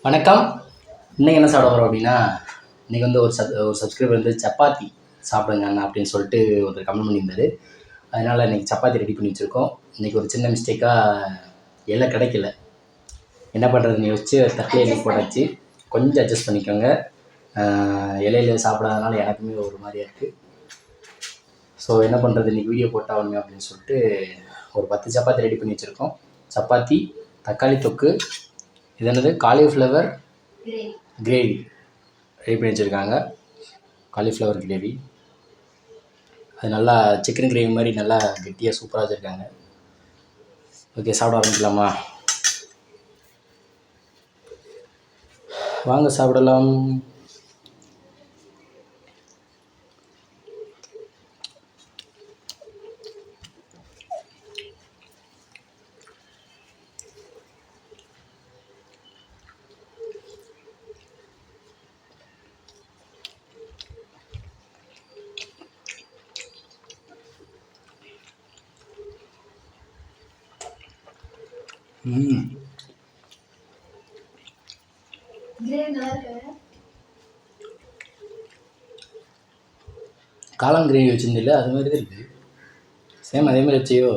வணக்கம். இன்றைக்கி என்ன சாப்பிட போகிறோம் அப்படின்னா, இன்றைக்கி வந்து ஒரு சப்ஸ்கிரைபர் வந்து சப்பாத்தி சாப்பிடுங்க அண்ணா அப்படின்னு சொல்லிட்டு ஒரு கமெண்ட் பண்ணியிருந்தாரு. அதனால் இன்றைக்கி சப்பாத்தி ரெடி பண்ணி வச்சுருக்கோம். இன்றைக்கி ஒரு சின்ன மிஸ்டேக்காக இலை கிடைக்கல. என்ன பண்ணுறதுன்னு யோசிச்சு தட்டில் இன்றைக்கி போட்டாச்சு. கொஞ்சம் அட்ஜஸ்ட் பண்ணிக்கோங்க. இலையில சாப்பிடாதனால எனக்குமே ஒரு மாதிரியாக இருக்குது. ஸோ என்ன பண்ணுறது, இன்றைக்கி வீடியோ போட்டாகணுமே அப்படின்னு சொல்லிட்டு ஒரு 10 சப்பாத்தி ரெடி பண்ணி வச்சுருக்கோம். சப்பாத்தி, தக்காளி தொக்கு, இது என்னது காலிஃப்ளவர் கிரேவி ரெடி பண்ணி வச்சுருக்காங்க. காலிஃப்ளவர் கிரேவி அது நல்லா சிக்கன் கிரேவி மாதிரி நல்லா கெட்டியாக சூப்பராக வச்சுருக்காங்க. ஓகே, சாப்பிட ஆரம்பிக்கலாமா? வாங்க சாப்பிடலாம். காளான் கிரேவி வச்சுருந்தில்ல, அது மாதிரி தான் இருக்குது. சேம் அதே மாதிரி வச்சியோ?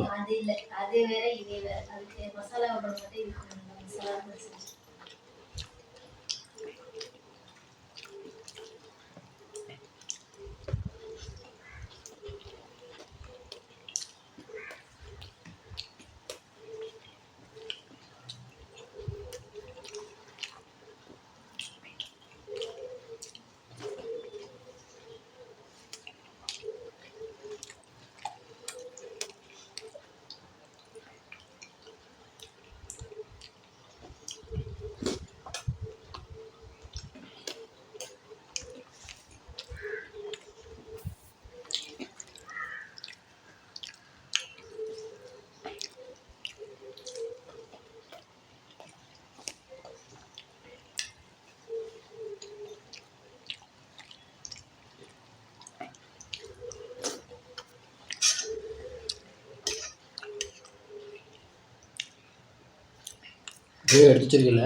எடுத்து வச்சிருக்கல.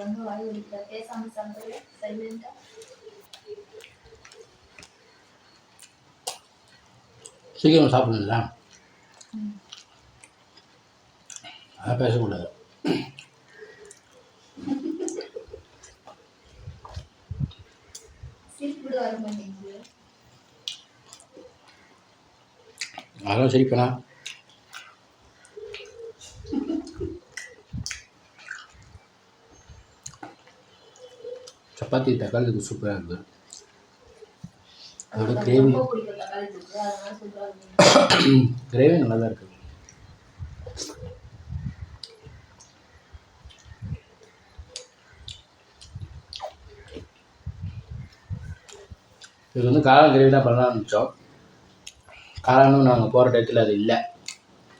ரொம்ப வாய் வலிக்கல பேசாம சாப்பிடல சைலண்டா சீக்கிரம் சாப்பிடணும்ல, அதை பேசக்கூடாது. சிரிப்பு வர மாட்டேங்குது. அதெல்லாம் சிரிப்பேனா? சப்பாத்தி தக்காளி சூப்பராக இருக்குது. அதோட கிரேவி ரொம்ப பிடிக்கும் தக்காளி தொக்கு, அதனால சூப்பரா இருக்கு. கிரேவி நல்லா தான் இருக்குது. இது வந்து காளான் கிரேவி தான் பண்ணலாம் ஆரம்பித்தோம். காளானும் நாங்கள் போகிற டயத்தில் அது இல்லை,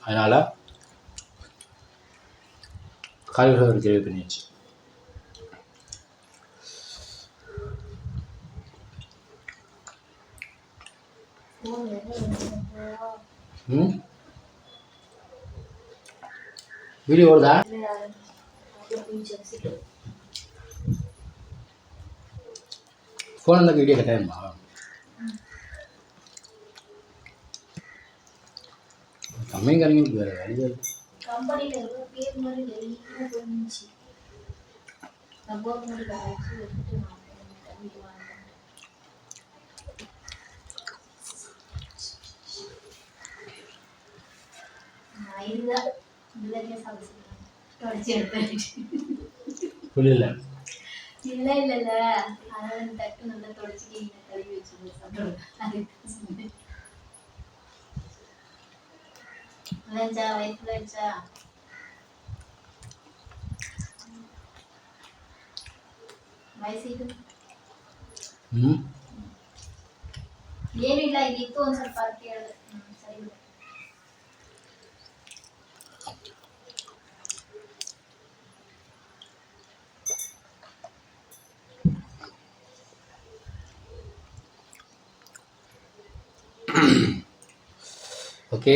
அதனால் காலிஃப்ளவர் கிரேவி பண்ணியாச்சு. வீடியோ ஓடுதா? ஃபோன் இருந்தால் வீடியோ கட்டாயிருமா? கம்மிங்காரங்களுக்கு வேறு வேலையே கம்பெனியில் இருக்கிற பேர் மாதிரி வெளியே போயிருந்துச்சு. நான் போகும்போது வச்சு எடுத்துட்டு நான் வீட்டு வாங்கிட்டேன். இதுதான் இதுலேயே சாப்பிட்டு தொடச்சி எடுத்து புரியல. இல்லை இல்லை இல்லை, அதனால தட்டு நல்லா தொடச்சிட்டு இங்கே கழுவி வச்சு சாப்பிடுவேன். வச்சா வயிற்றுல வச்சா ವಯಸ್ಸಿದು ಏನಿಲ್ಲ, ಇದಿತ್ತು ಒಂದು ಸ್ವಲ್ಪ ಕೇಳಿದೆ. ಸರಿ ಬಿಡು. ஓகே,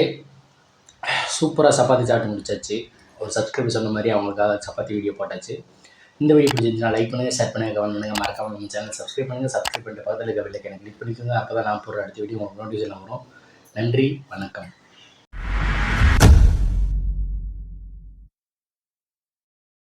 சூப்பராக சப்பாத்தி சாப்பிட்டு முடிச்சாச்சு. ஒரு சப்ஸ்கிரைபர் சொன்ன மாதிரி அவங்களுக்காக சப்பாத்தி வீடியோ போட்டாச்சு. இந்த வீடியோ பிடிச்சிருந்துச்சுன்னா லைக் பண்ணுங்கள், ஷேர் பண்ணுங்கள், கமெண்ட் பண்ணுங்கள், மறக்காம நம்ம சேனல் சப்ஸ்கிரைப் பண்ணுங்கள். சப்ஸ்கிரைப் பண்ணிட்டு பக்கத்தில் இருக்க பெல்லைக்கான கிளிக் பண்ணிக்கோங்க. அப்போ தான் நான் போடுற அடுத்த வீடியோ உங்களுக்கு நோட்டிஃபிகேஷன் வரும். நன்றி, வணக்கம்.